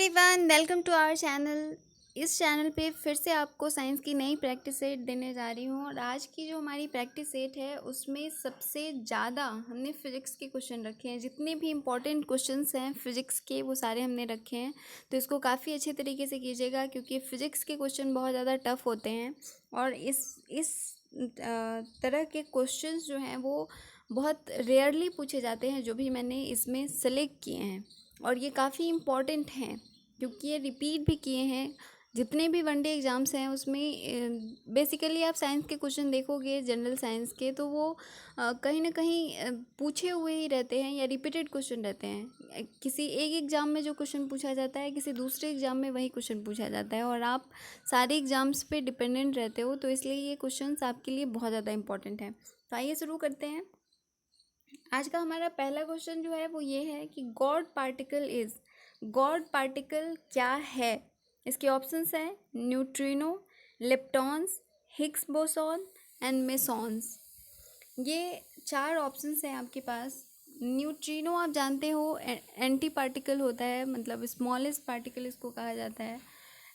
Everyone, welcome to our channel. इस channel पे फिर से आपको साइंस की नई प्रैक्टिस सेट देने जा रही हूँ और आज की जो हमारी प्रैक्टिस सेट है उसमें सबसे ज़्यादा हमने फिज़िक्स के क्वेश्चन रखे हैं। जितने भी इम्पोर्टेंट क्वेश्चंस हैं फिज़िक्स के वो सारे हमने रखे हैं। तो इसको काफ़ी अच्छे तरीके से कीजिएगा क्योंकि फ़िज़िक्स के क्वेश्चन बहुत ज़्यादा टफ होते हैं और इस तरह के क्वेश्चंस जो हैं वो बहुत रेयरली पूछे जाते हैं जो भी मैंने इसमें सेलेक्ट किए हैं। और ये काफ़ी इम्पॉर्टेंट हैं क्योंकि ये रिपीट भी किए हैं। जितने भी वनडे एग्ज़ाम्स हैं उसमें बेसिकली आप साइंस के क्वेश्चन देखोगे जनरल साइंस के तो वो कहीं ना कहीं पूछे हुए ही रहते हैं या रिपीटेड क्वेश्चन रहते हैं। किसी एक एग्ज़ाम में जो क्वेश्चन पूछा जाता है किसी दूसरे एग्ज़ाम में वही क्वेश्चन पूछा जाता है और आप सारे एग्ज़ाम्स पे डिपेंडेंट रहते हो, तो इसलिए ये क्वेश्चंस आपके लिए बहुत ज़्यादा इंपॉर्टेंट हैं। तो आइए शुरू करते हैं। आज का हमारा पहला क्वेश्चन जो है वो ये है कि गॉड पार्टिकल क्या है। इसके ऑप्शंस हैं neutrino, leptons, Higgs boson and mesons. ये चार ऑप्शंस हैं आपके पास। न्यूट्रिनो आप जानते हो एंटी पार्टिकल होता है, मतलब स्मॉलेस्ट पार्टिकल इसको कहा जाता है।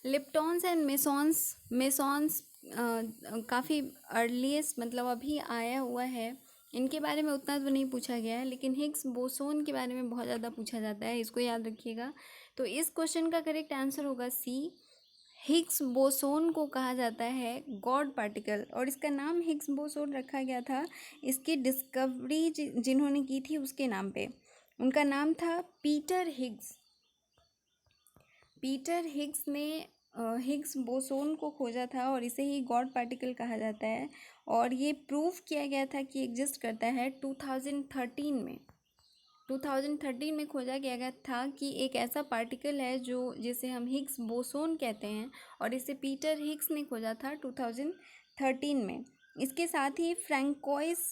लिप्टॉन्स एंड मेसॉन्स काफ़ी अर्लीस्ट मतलब अभी आया हुआ है। इनके बारे में उतना तो नहीं पूछा गया है लेकिन हिग्स बोसोन के बारे में बहुत ज़्यादा पूछा जाता है, इसको याद रखिएगा। तो इस क्वेश्चन का करेक्ट आंसर होगा सी। हिग्स बोसोन को कहा जाता है गॉड पार्टिकल और इसका नाम हिग्स बोसोन रखा गया था इसकी डिस्कवरी जिन्होंने की थी उसके नाम पे। उनका नाम था पीटर हिग्स। पीटर हिग्स ने हिग्स बोसोन को खोजा था और इसे ही गॉड पार्टिकल कहा जाता है और ये प्रूव किया गया था कि एग्जिस्ट करता है 2013 में। 2013 में खोजा गया था कि एक ऐसा पार्टिकल है जिसे हम हिग्स बोसोन कहते हैं और इसे पीटर हिग्स ने खोजा था 2013 में। इसके साथ ही फ्रैंकोइस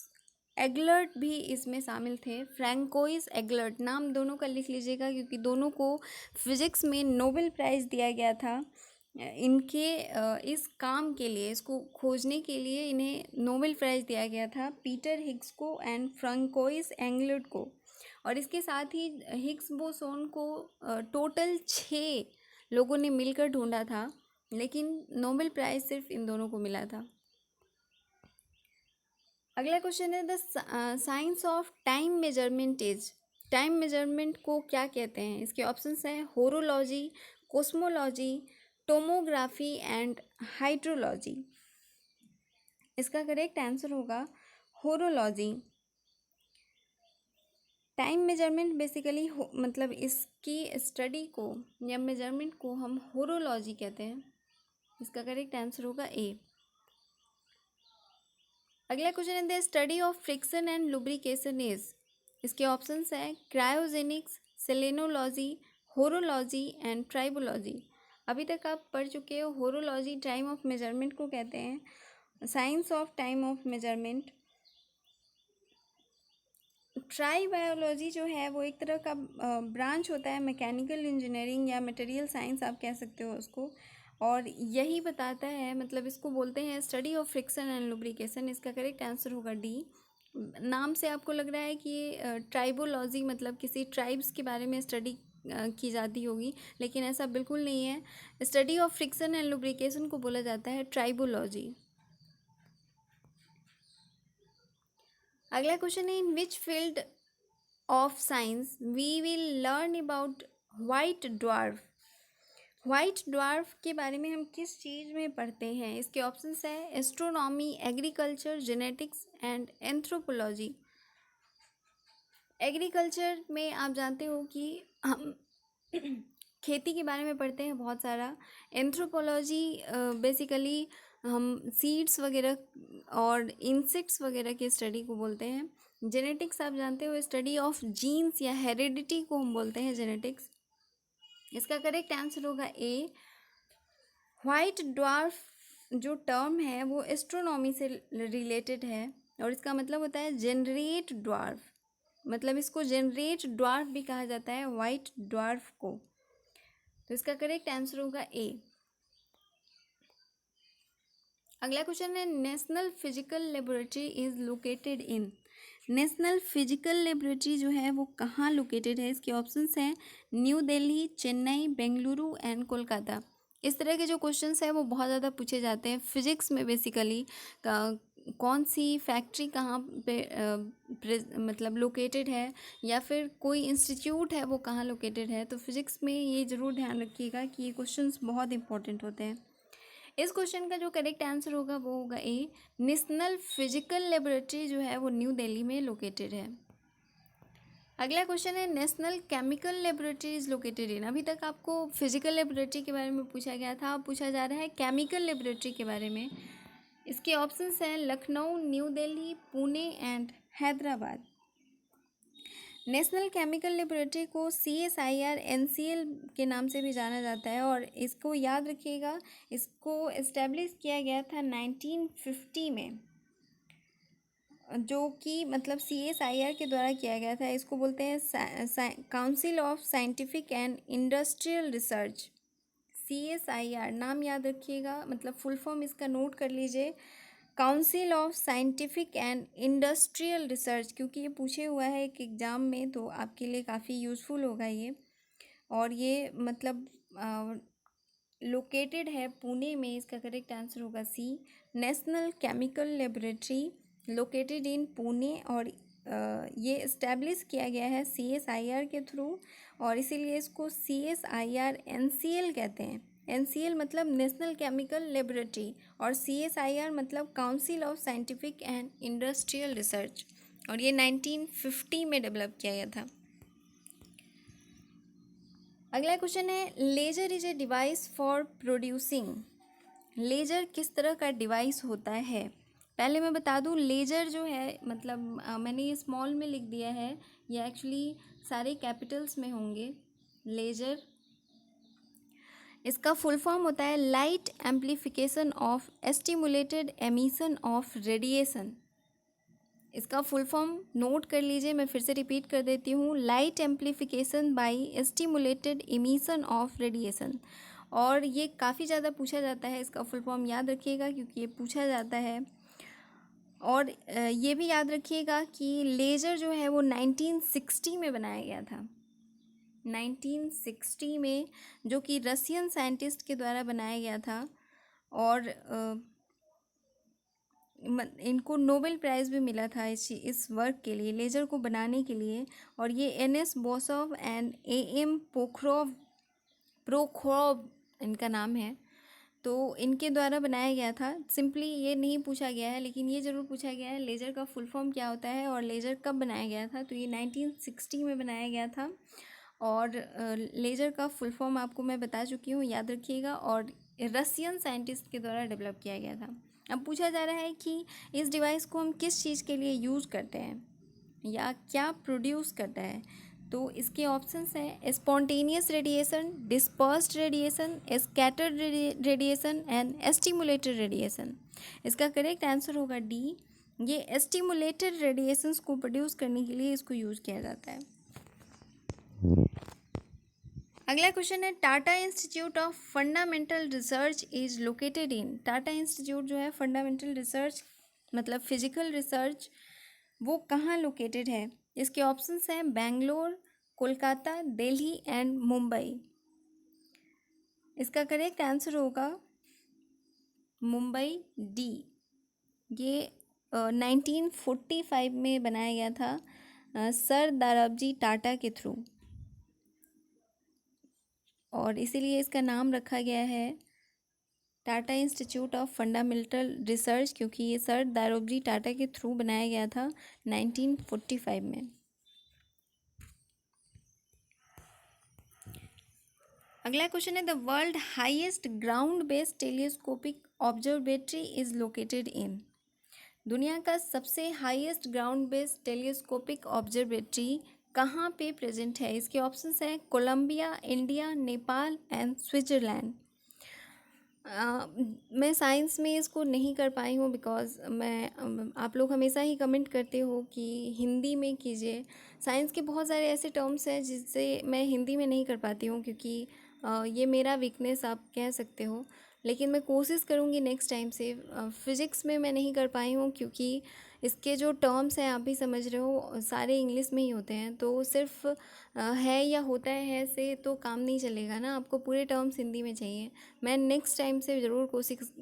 एगलर्ट भी इसमें शामिल थे। फ्रैंकोइस एगलर्ट नाम दोनों का लिख लीजिएगा क्योंकि दोनों को फिज़िक्स में नोबेल प्राइज़ दिया गया था। इनके इस काम के लिए, इसको खोजने के लिए इन्हें नोबेल प्राइज़ दिया गया था, पीटर हिग्स को एंड फ्रैंकोइस एगलर्ट को। और इसके साथ ही हिग्स बोसोन को टोटल 6 लोगों ने मिलकर ढूंढा था लेकिन नोबेल प्राइज़ सिर्फ इन दोनों को मिला था। अगला क्वेश्चन है the science of time measurement is. Time measurement को क्या कहते हैं। इसके ऑप्शंस हैं होरोलॉजी, कोस्मोलॉजी, टोमोग्राफी एंड हाइड्रोलॉजी। इसका करेक्ट आंसर होगा होरोलॉजी। टाइम मेजरमेंट बेसिकली मतलब इसकी स्टडी को या मेजरमेंट को हम होरोलॉजी कहते हैं। इसका करेक्ट आंसर होगा ए। अगला क्वेश्चन है the study of friction and lubrication is. इसके ऑप्शंस हैं cryogenics, selenology, horology and tribology. अभी तक आप पढ़ चुके हो होरोलॉजी टाइम ऑफ मेजरमेंट को कहते हैं। Science of time of measurement. Tribology जो है वो एक तरह का ब्रांच होता है, मैकेनिकल इंजीनियरिंग या मटेरियल साइंस आप कह सकते हो उसको, और यही बताता है, मतलब इसको बोलते हैं study of friction and lubrication. इसका करेक्ट आंसर होगा डी। नाम से आपको लग रहा है कि ट्राइबोलॉजी मतलब किसी ट्राइब्स के बारे में स्टडी की जाती होगी, लेकिन ऐसा बिल्कुल नहीं है। Study of friction and lubrication को बोला जाता है ट्राइबोलॉजी। अगला क्वेश्चन है in which field of science we will learn about white dwarf. White dwarf के बारे में हम किस चीज़ में पढ़ते हैं। इसके ऑप्शंस हैं astronomy, agriculture, genetics and anthropology. Agriculture में आप जानते हो कि हम खेती के बारे में पढ़ते हैं बहुत सारा। एंथ्रोपोलॉजी बेसिकली हम सीड्स वगैरह और इंसेक्ट्स वगैरह की स्टडी को बोलते हैं। जेनेटिक्स आप जानते हो स्टडी ऑफ जीन्स या हेरिडिटी को हम बोलते हैं जेनेटिक्स। इसका करेक्ट आंसर होगा ए। वाइट ड्वार्फ जो टर्म है वो एस्ट्रोनॉमी से रिलेटेड है और इसका मतलब होता है जनरेट ड्वार्फ, मतलब इसको जनरेट ड्वार्फ भी कहा जाता है वाइट ड्वार्फ को। तो इसका करेक्ट आंसर होगा ए। अगला क्वेश्चन है national physical laboratory is located in. National physical laboratory जो है वो कहाँ लोकेटेड है? इसके ऑप्शंस हैं न्यू दिल्ली, चेन्नई, बेंगलुरु एंड कोलकाता। इस तरह के जो क्वेश्चंस हैं वो बहुत ज़्यादा पूछे जाते हैं फिजिक्स में बेसिकली। कौन सी फैक्ट्री कहाँ पे मतलब लोकेटेड है, या फिर कोई इंस्टीट्यूट है वो कहाँ लोकेटेड है। तो फिजिक्स में ये ज़रूर ध्यान रखिएगा कि ये क्वेश्चंस बहुत इंपॉर्टेंट होते हैं। इस क्वेश्चन का जो करेक्ट आंसर होगा वो होगा ए, नेशनल फिजिकल लेबोरेटरी जो है वो न्यू दिल्ली में लोकेटेड है। अगला क्वेश्चन है national chemical laboratory is located इन। अभी तक आपको फिजिकल लेबोरेटरी के बारे में पूछा गया था, अब पूछा जा रहा है केमिकल लेबोरेटरी के बारे में। इसके ऑप्शंस हैं Lucknow, new Delhi, Pune and Hyderabad. National chemical laboratory को CSIR NCL के नाम से भी जाना जाता है, और इसको याद रखिएगा, इसको इस्टेब्लिश किया गया था 1950 में, जो कि मतलब CSIR के द्वारा किया गया था। इसको बोलते हैं council of scientific and industrial research. CSIR नाम याद रखिएगा, मतलब फुल फॉर्म इसका नोट कर लीजिए, council of scientific and industrial research. क्योंकि ये पूछे हुआ है एक एग्ज़ाम में, तो आपके लिए काफ़ी यूज़फुल होगा ये। और ये मतलब लोकेटेड है पुणे में। इसका करेक्ट आंसर होगा C, national chemical laboratory located in Pune. और ये इस्टेब्लिश किया गया है CSIR के थ्रू, और इसीलिए इसको CSIR NCL कहते हैं। NCL मतलब नेशनल केमिकल लेबोरेटरी, और CSIR मतलब council of scientific and industrial research, और ये 1950 में डेवलप किया गया था। अगला क्वेश्चन है laser is a device for producing. Laser किस तरह का डिवाइस होता है? पहले मैं बता दूं, लेजर जो है मतलब मैंने ये स्मॉल में लिख दिया है, ये एक्चुअली सारे कैपिटल्स में होंगे। लेजर, इसका फुल फॉर्म होता है light amplification of stimulated emission of radiation. इसका फुल फॉर्म नोट कर लीजिए, मैं फिर से रिपीट कर देती हूँ, light amplification by stimulated emission of radiation. और ये काफ़ी ज़्यादा पूछा जाता है, इसका फुल फॉर्म याद रखिएगा क्योंकि ये पूछा जाता है। और ये भी याद रखिएगा कि लेज़र जो है वो 1960 में बनाया गया था, 1960 में, जो कि रशियन साइंटिस्ट के द्वारा बनाया गया था। और इनको नोबेल प्राइज़ भी मिला था इस वर्क के लिए, लेज़र को बनाने के लिए। और ये NS बोसोव एंड AM प्रोखोरोव इनका नाम है, तो इनके द्वारा बनाया गया था। सिंपली ये नहीं पूछा गया है, लेकिन ये ज़रूर पूछा गया है लेज़र का फुल फॉर्म क्या होता है और लेज़र कब बनाया गया था। तो ये 1960 में बनाया गया था, और लेज़र का फुल फॉर्म आपको मैं बता चुकी हूँ, याद रखिएगा। और रशियन साइंटिस्ट के द्वारा डेवलप किया गया था। अब पूछा जा रहा है कि इस डिवाइस को हम किस चीज़ के लिए यूज़ करते हैं या क्या प्रोड्यूस करता है। तो इसके ऑप्शंस हैं spontaneous radiation, dispersed radiation, scattered radiation and stimulated radiation. इसका करेक्ट आंसर होगा डी, ये स्टिमुलेटेड रेडिएशंस को प्रोड्यूस करने के लिए इसको यूज़ किया जाता है। अगला क्वेश्चन है Tata institute of fundamental research is located in. Tata institute जो है फंडामेंटल रिसर्च मतलब फिजिकल रिसर्च, वो कहाँ लोकेटेड है। इसके ऑप्शंस हैं बेंगलोर, कोलकाता, दिल्ली एंड मुंबई। इसका करेक्ट आंसर होगा मुंबई, डी। ये 1945 में बनाया गया था सर दाराबजी टाटा के थ्रू, और इसीलिए इसका नाम रखा गया है Tata institute of fundamental research, क्योंकि ये सर दारोबजी टाटा के थ्रू बनाया गया था 1945 में। अगला क्वेश्चन है the world highest ground based telescopic observatory is located in. दुनिया का सबसे highest ground based telescopic observatory कहाँ पे प्रेजेंट है। इसके ऑप्शंस हैं Colombia, India, Nepal and Switzerland. मैं साइंस में इसको नहीं कर पाई हूँ बिकॉज़ आप लोग हमेशा ही कमेंट करते हो कि हिंदी में कीजिए। साइंस के बहुत सारे ऐसे टर्म्स हैं जिससे मैं हिंदी में नहीं कर पाती हूँ, क्योंकि ये मेरा वीकनेस आप कह सकते हो। लेकिन मैं कोशिश करूँगी नेक्स्ट टाइम से। फ़िज़िक्स में मैं नहीं कर पाई हूँ क्योंकि इसके जो टर्म्स हैं आप भी समझ रहे हो सारे इंग्लिश में ही होते हैं, तो सिर्फ है या होता है से तो काम नहीं चलेगा ना, आपको पूरे टर्म्स हिंदी में चाहिए। मैं नेक्स्ट टाइम से ज़रूर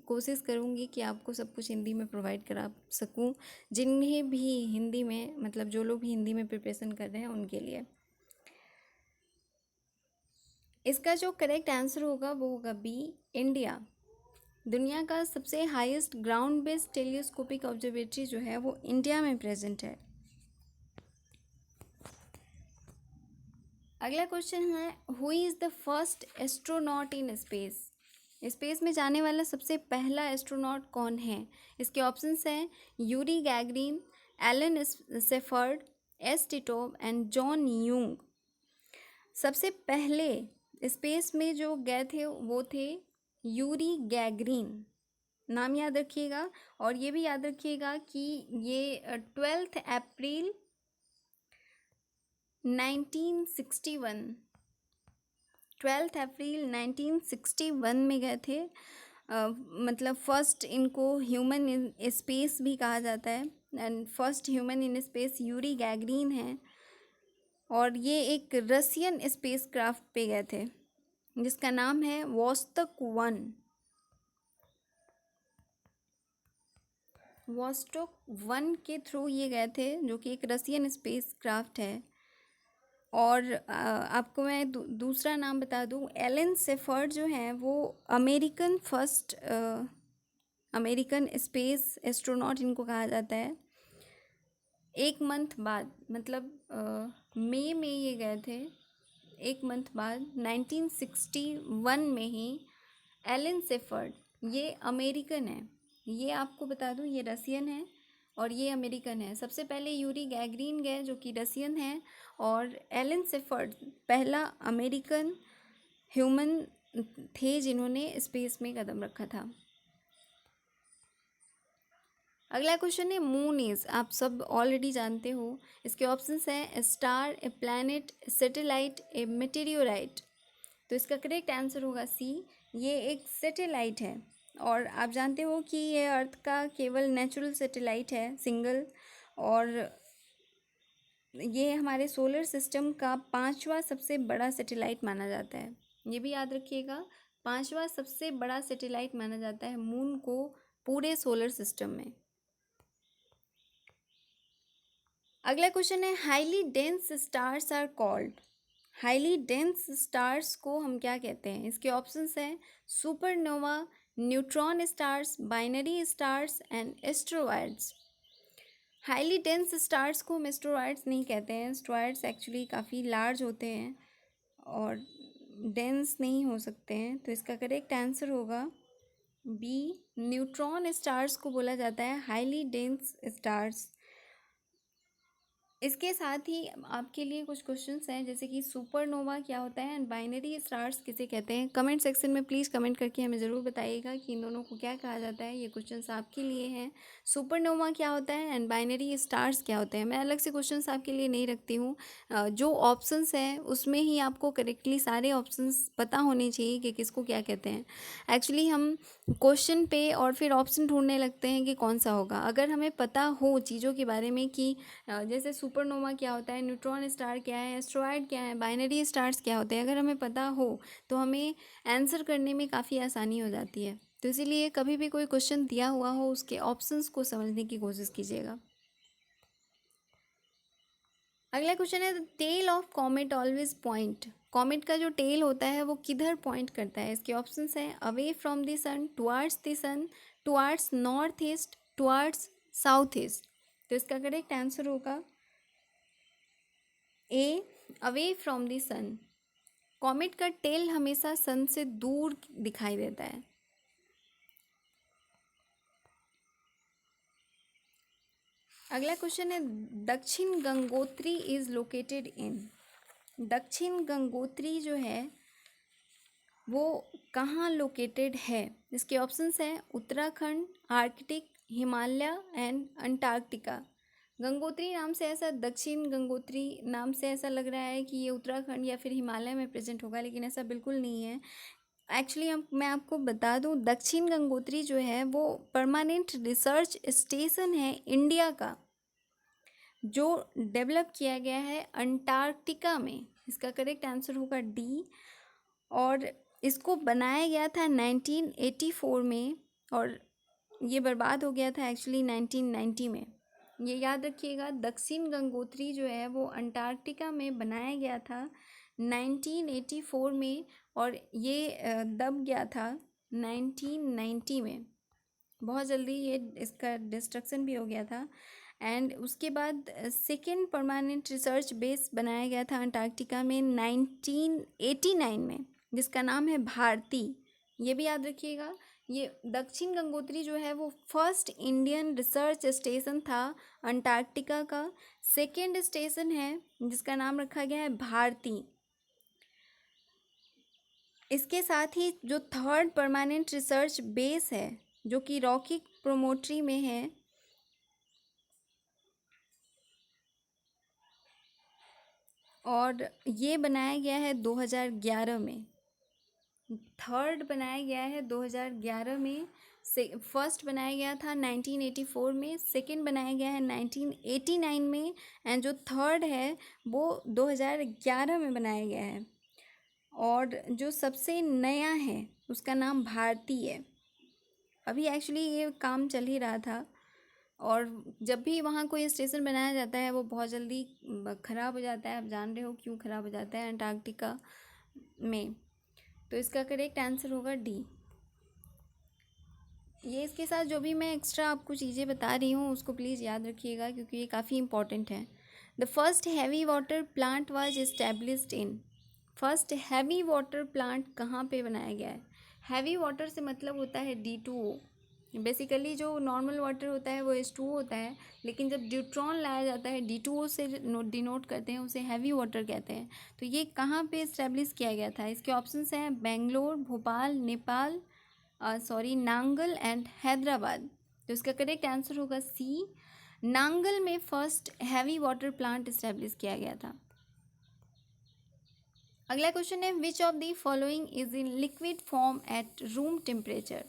कोशिश करूँगी कि आपको सब कुछ हिंदी में प्रोवाइड करा सकूँ, जिन्हें भी हिंदी में, मतलब जो लोग भी हिंदी में प्रिपरेशन कर रहे हैं उनके लिए। इसका जो करेक्ट आंसर होगा वो होगा बी, इंडिया। दुनिया का सबसे highest ground based telescopic observatory जो है वो इंडिया में प्रेजेंट है। अगला क्वेश्चन है, who is the first astronaut in space? Space में जाने वाला सबसे पहला एस्ट्रोनॉट कौन है? इसके ऑप्शंस हैं Yuri Gagarin, Alan Shepard, S Titov and John Young. सबसे पहले स्पेस में जो गए थे वो थे यूरी गैगरिन, नाम याद रखिएगा। और ये भी याद रखिएगा कि ये 12 अप्रैल 1961 12 अप्रैल 1961 में गए थे। मतलब फर्स्ट इनको ह्यूमन इन स्पेस भी कहा जाता है, and first human in space Yuri Gagarin है। और ये एक रसियन स्पेस क्राफ्ट पे गए थे जिसका नाम है वोस्तक 1। वोस्टोक 1 के थ्रू ये गए थे, जो कि एक रसियन स्पेस क्राफ्ट है। और आपको मैं दूसरा नाम बता दूं, एलन सेफर्ड जो है वो फर्स्ट अमेरिकन स्पेस एस्ट्रोनॉट इनको कहा जाता है। एक मंथ बाद, मतलब मई में ये गए थे, एक मंथ बाद 1961 में ही एलन सेफर्ड, ये अमेरिकन है, ये आपको बता दूं, ये रसियन है और ये अमेरिकन है। सबसे पहले यूरी गैगरिन गए जो कि रसियन है, और एलन सेफर्ड पहला अमेरिकन ह्यूमन थे जिन्होंने स्पेस में कदम रखा था। अगला क्वेश्चन है, मून इज, आप सब ऑलरेडी जानते हो। इसके ऑप्शंस हैं ए स्टार, ए प्लैनेट, सैटेलाइट, ए मेटेरियोराइट। तो इसका करेक्ट आंसर होगा सी, ये एक सैटेलाइट है। और आप जानते हो कि ये अर्थ का केवल नेचुरल सैटेलाइट है, सिंगल। और ये हमारे सोलर सिस्टम का 5वां सबसे बड़ा सैटेलाइट माना जाता है। ये भी याद रखिएगा, 5वां सबसे बड़ा सैटेलाइट माना जाता है मून को पूरे सोलर सिस्टम में। अगला क्वेश्चन है, highly dense stars are called. Highly dense stars को हम क्या कहते हैं? इसके ऑप्शंस हैं supernova, neutron stars, binary stars and asteroids. Highly dense stars को हम एस्ट्रॉयड्स नहीं कहते हैं। एस्ट्रॉयड्स एक्चुअली काफ़ी लार्ज होते हैं और डेंस नहीं हो सकते हैं। तो इसका करेक्ट आंसर होगा बी, न्यूट्रॉन स्टार्स को बोला जाता है हाईली डेंस स्टार्स। इसके साथ ही आपके लिए कुछ क्वेश्चंस हैं, जैसे कि सुपरनोवा क्या होता है एंड बाइनरी स्टार्स किसे कहते हैं। कमेंट सेक्शन में प्लीज़ कमेंट करके हमें ज़रूर बताइएगा कि इन दोनों को क्या कहा जाता है। ये क्वेश्चंस आपके लिए हैं, सुपरनोवा क्या होता है एंड बाइनरी स्टार्स क्या होते हैं। मैं अलग से क्वेश्चंस आपके लिए नहीं रखती हूँ, जो ऑप्शंस हैं उसमें ही आपको करेक्टली सारे ऑप्शंस पता होने चाहिए कि किसको क्या कहते हैं। एक्चुअली हम क्वेश्चन पे और फिर ऑप्शन ढूंढने लगते हैं कि कौन सा होगा। अगर हमें पता हो चीज़ों के बारे में कि जैसे सुपरनोवा क्या होता है, न्यूट्रॉन स्टार क्या है, एस्ट्रॉयड क्या है, बाइनरी स्टार्स क्या होते हैं, अगर हमें पता हो तो हमें आंसर करने में काफ़ी आसानी हो जाती है। तो इसीलिए कभी भी कोई क्वेश्चन दिया हुआ हो उसके ऑप्शंस को समझने की कोशिश कीजिएगा। अगला क्वेश्चन है, the tail of comet always point. Comet का जो टेल होता है वो किधर पॉइंट करता है? इसके ऑप्शंस हैं away from the sun, towards the sun, towards north east, towards south east. तो इसका करेक्ट आंसर होगा A, away from the sun. Comet का टेल हमेशा सन से दूर दिखाई देता है। अगला क्वेश्चन है, दक्षिण गंगोत्री इज लोकेटेड इन। दक्षिण गंगोत्री जो है वो कहाँ लोकेटेड है? इसके ऑप्शंस हैं Uttarakhand, Arctic, Himalaya and Antarctica. Gangotri नाम से ऐसा, दक्षिण गंगोत्री नाम से ऐसा लग रहा है कि ये उत्तराखंड या फिर हिमालय में प्रेजेंट होगा, लेकिन ऐसा बिल्कुल नहीं है। एक्चुअली हम मैं आपको बता दूं, दक्षिण गंगोत्री जो है वो परमानेंट रिसर्च स्टेशन है इंडिया का, जो डेवलप किया गया है अंटार्कटिका में। इसका करेक्ट आंसर होगा डी। और इसको बनाया गया था 1984 में, और ये बर्बाद हो गया था एक्चुअली 1990 में। ये याद रखिएगा, दक्षिण गंगोत्री जो है वो अंटार्कटिका में बनाया गया था 1984 में, और ये दब गया था 1990 में। बहुत जल्दी ये इसका डिस्ट्रक्शन भी हो गया था। एंड उसके बाद सेकेंड परमानेंट रिसर्च बेस बनाया गया था अंटार्कटिका में 1989 में, जिसका नाम है भारती। ये भी याद रखिएगा, ये दक्षिण गंगोत्री जो है वो फर्स्ट इंडियन रिसर्च स्टेशन था अंटार्कटिका का। सेकेंड स्टेशन है जिसका नाम रखा गया है भारती। इसके साथ ही जो थर्ड परमानेंट रिसर्च बेस है जो कि रॉकी प्रोमोट्री में है, और ये बनाया गया है 2011 में। थर्ड बनाया गया है 2011 में, से फर्स्ट बनाया गया था 1984 में, सेकंड बनाया गया है 1989 में, एंड जो थर्ड है वो 2011 में बनाया गया है। और जो सबसे नया है उसका नाम भारती है। अभी एक्चुअली ये काम चल ही रहा था, और जब भी वहाँ कोई स्टेशन बनाया जाता है वो बहुत जल्दी ख़राब हो जाता है। आप जान रहे हो क्यों ख़राब हो जाता है अंटार्कटिका में। तो इसका करेक्ट आंसर होगा डी। ये इसके साथ जो भी मैं एक्स्ट्रा आपको चीज़ें बता रही हूँ उसको प्लीज़ याद रखिएगा, क्योंकि ये काफ़ी इंपॉर्टेंट है। The first heavy water plant was established in. First heavy water plant कहाँ पे बनाया गया है? हैवी वाटर से मतलब होता है D2O। बेसिकली जो नॉर्मल वाटर होता है वो H2O होता है, लेकिन जब ड्यूट्रॉन लाया जाता है D2O से डिनोट करते हैं, उसे हैवी वाटर कहते हैं। तो ये कहाँ पे इस्टेब्लिश किया गया था? इसके ऑप्शंस हैं बेंगलोर, भोपाल, नेपाल, नांगल एंड हैदराबाद। तो इसका करेक्ट आंसर होगा सी, नांगल में first heavy water plant establish किया गया था। अगला क्वेश्चन है, which of the following is in liquid form at room temperature?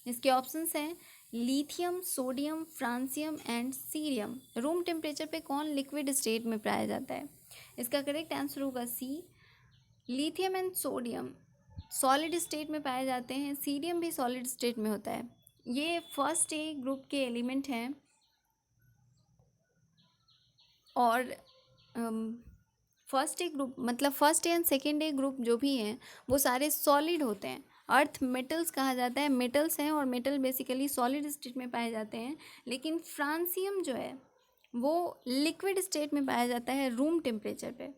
इसके ऑप्शंस हैं lithium, sodium, francium and cerium. Room temperature पे कौन लिक्विड स्टेट में पाया जाता है? इसका करेक्ट आंसर होगा C, lithium and sodium solid state में पाए जाते हैं, सीरियम भी सॉलिड स्टेट में होता है। ये फर्स्ट ए ग्रुप के एलिमेंट हैं, और फर्स्ट ए ग्रुप मतलब first and second A group जो भी हैं वो सारे सॉलिड होते हैं। अर्थ मेटल्स कहा जाता है, मेटल्स हैं, और मेटल बेसिकली सॉलिड स्टेट में पाए जाते हैं। लेकिन फ्रांसियम जो है वो लिक्विड स्टेट में पाया जाता है रूम टेम्परेचर पे।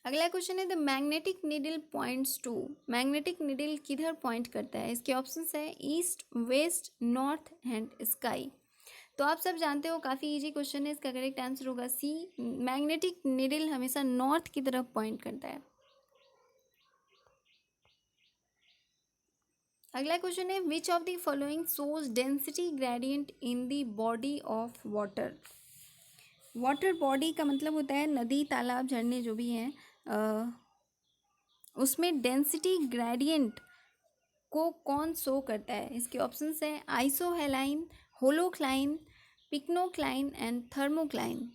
अगला क्वेश्चन है, the magnetic needle points to. Magnetic needle किधर पॉइंट करता है? इसके ऑप्शंस है east, west, north and sky. तो आप सब जानते हो, काफ़ी इजी क्वेश्चन है। इसका करेक्ट आंसर होगा सी, मैग्नेटिक नीडल हमेशा नॉर्थ की तरफ पॉइंट करता है। अगला क्वेश्चन है, which of the following shows density gradient in the body of water? Water body का मतलब होता है नदी, तालाब, झरने जो भी हैं, उसमें डेंसिटी ग्रेडियंट को कौन शो करता है? इसके ऑप्शंस हैं आइसोहेलाइन, होलोक्लाइन, पिक्नोक्लाइन एंड थर्मोक्लाइन।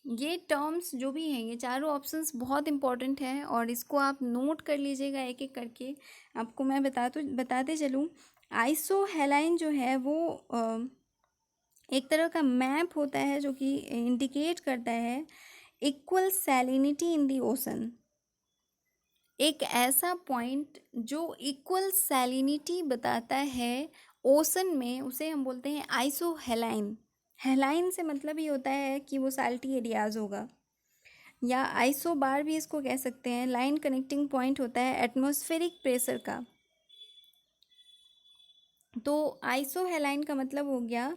ये टर्म्स जो भी हैं, ये चारों ऑप्शंस बहुत इंपॉर्टेंट हैं, और इसको आप नोट कर लीजिएगा एक एक करके। आपको मैं बताते चलूँ। आइसोहेलाइन जो है वो एक तरह का मैप होता है जो कि इंडिकेट करता है equal salinity in the ocean. एक ऐसा पॉइंट जो इक्वल सैलिनिटी बताता है ओशन में, उसे हम बोलते हैं आइसोहेलाइन। हेलाइन से मतलब ये होता है कि वो सैल्टी एरियाज होगा, या आइसोबार भी इसको कह सकते हैं। लाइन कनेक्टिंग पॉइंट होता है एटमॉस्फेरिक प्रेशर का। तो आइसोहेलाइन का मतलब हो गया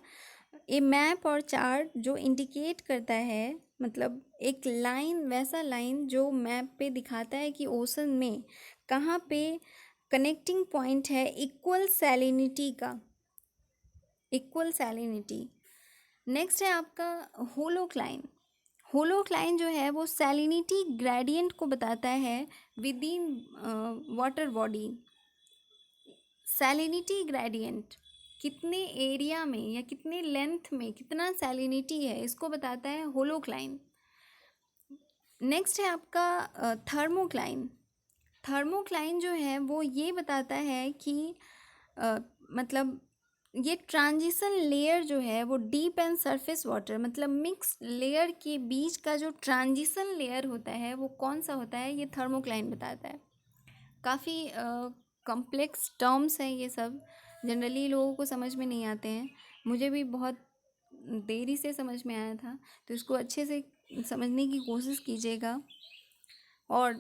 ए मैप और चार्ट जो इंडिकेट करता है, मतलब एक लाइन, वैसा लाइन जो मैप पे दिखाता है कि ओशन में कहाँ पे कनेक्टिंग पॉइंट है इक्वल सैलिनिटी का, इक्वल सैलिनिटी। नेक्स्ट है आपका होलोक्लाइन। होलोक्लाइन जो है वो सैलिनिटी ग्रेडियंट को बताता है with in water body. Salinity gradient कितने एरिया में या कितने लेंथ में कितना सैलिनिटी है, इसको बताता है होलोक्लाइन। नेक्स्ट है आपका थर्मोक्लाइन। थर्मोक्लाइन जो है वो ये बताता है कि मतलब ये ट्रांजिशन लेयर जो है वो डीप एंड सरफेस वाटर, मतलब मिक्स लेयर के बीच का जो ट्रांजिशन लेयर होता है वो कौन सा होता है, ये थर्मोक्लाइन बताता है। काफ़ी कॉम्प्लेक्स टर्म्स हैं ये सब, जनरली लोगों को समझ में नहीं आते हैं। मुझे भी बहुत देरी से समझ में आया था, तो इसको अच्छे से समझने की कोशिश कीजिएगा और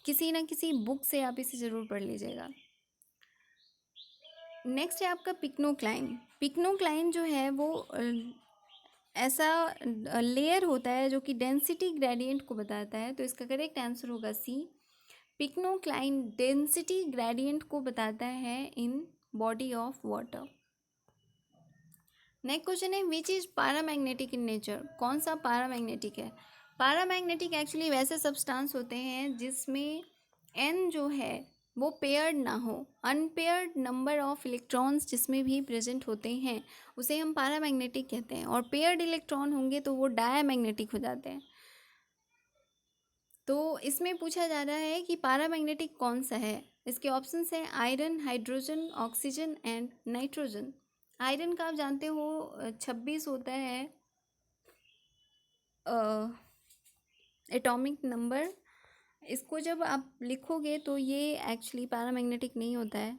किसी न किसी बुक से आप इसे ज़रूर पढ़ लीजिएगा। नेक्स्ट है आपका पिक्नोक्लाइन। पिक्नोक्लाइन जो है वो ऐसा लेयर होता है जो कि डेंसिटी ग्रेडियंट को बताता है, तो इसका करेक्ट आंसर होगा सी। पिक्नोक्लाइन डेंसिटी ग्रेडियंट को बताता है in body of water. Next question है which is paramagnetic in nature. कौन सा पैरामैग्नेटिक है? पैरामैग्नेटिक एक्चुअली वैसे सब्सटेंस होते हैं जिसमें एन जो है वो पेयर्ड ना हो, अनपेयर्ड नंबर ऑफ इलेक्ट्रॉन्स जिसमें भी प्रेजेंट होते हैं उसे हम पैरामैग्नेटिक कहते हैं, और पेयर्ड इलेक्ट्रॉन होंगे तो वो डायमैग्नेटिक हो जाते हैं। तो इसमें पूछा जा रहा है कि पैरामैग्नेटिक कौन सा है। इसके ऑप्शंस हैं iron, hydrogen, oxygen and nitrogen. Iron का आप जानते हो 26 होता है एटॉमिक नंबर। इसको जब आप लिखोगे तो ये एक्चुअली पैरामैग्नेटिक नहीं होता है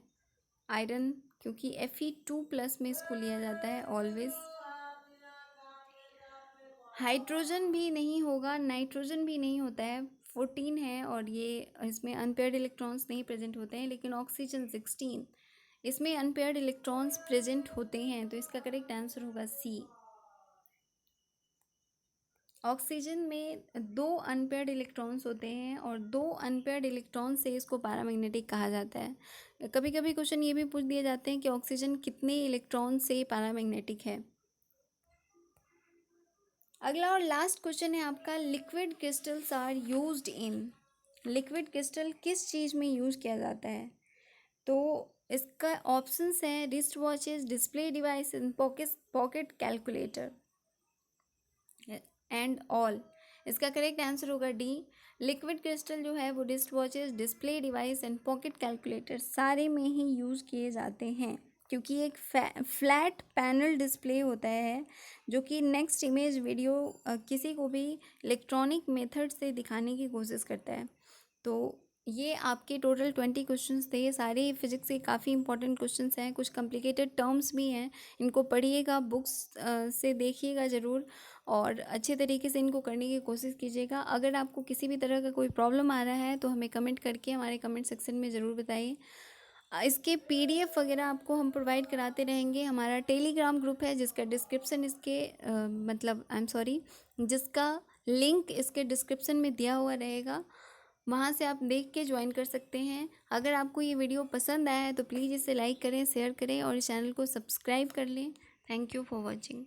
आयरन, क्योंकि Fe2+ में इसको लिया जाता है ऑलवेज। हाइड्रोजन भी नहीं होगा, नाइट्रोजन भी नहीं होता है, 14 है और ये इसमें अनपेयर्ड इलेक्ट्रॉन्स नहीं प्रेजेंट होते हैं। लेकिन ऑक्सीजन 16, इसमें अनपेयर्ड इलेक्ट्रॉन्स प्रेजेंट होते हैं, तो इसका करेक्ट आंसर होगा सी। ऑक्सीजन में 2 अनपेयर्ड इलेक्ट्रॉन्स होते हैं और 2 अनपेयर्ड इलेक्ट्रॉन से इसको पैरामैग्नेटिक कहा जाता है। कभी कभी क्वेश्चन ये भी पूछ दिए जाते हैं कि ऑक्सीजन कितने इलेक्ट्रॉन से पैरामैग्नेटिक है। अगला और लास्ट क्वेश्चन है आपका liquid crystals are used in. Liquid crystal किस चीज़ में यूज किया जाता है? तो इसका ऑप्शंस हैं wrist watches, display device and pocket calculator and all. इसका करेक्ट आंसर होगा डी। लिक्विड क्रिस्टल जो है वो wrist watches, display device and pocket calculator सारे में ही यूज़ किए जाते हैं, क्योंकि एक फ्लैट पैनल डिस्प्ले होता है जो कि नेक्स्ट इमेज वीडियो किसी को भी इलेक्ट्रॉनिक मेथड से दिखाने की कोशिश करता है। तो ये आपके टोटल 20 क्वेश्चंस थे। ये सारे फिजिक्स के काफ़ी इंपॉर्टेंट क्वेश्चंस हैं, कुछ कॉम्प्लिकेटेड टर्म्स भी हैं। इनको पढ़िएगा, बुक्स से देखिएगा ज़रूर और अच्छे तरीके से इनको करने की कोशिश कीजिएगा। अगर आपको किसी भी तरह का कोई प्रॉब्लम आ रहा है तो हमें कमेंट करके हमारे कमेंट सेक्शन में ज़रूर बताइए। इसके PDF वगैरह आपको हम प्रोवाइड कराते रहेंगे। हमारा टेलीग्राम ग्रुप है जिसका डिस्क्रिप्शन जिसका लिंक इसके डिस्क्रिप्शन में दिया हुआ रहेगा, वहाँ से आप देख के ज्वाइन कर सकते हैं। अगर आपको ये वीडियो पसंद आया है तो प्लीज़ इसे लाइक करें, शेयर करें और इस चैनल को सब्सक्राइब कर लें। Thank you for watching.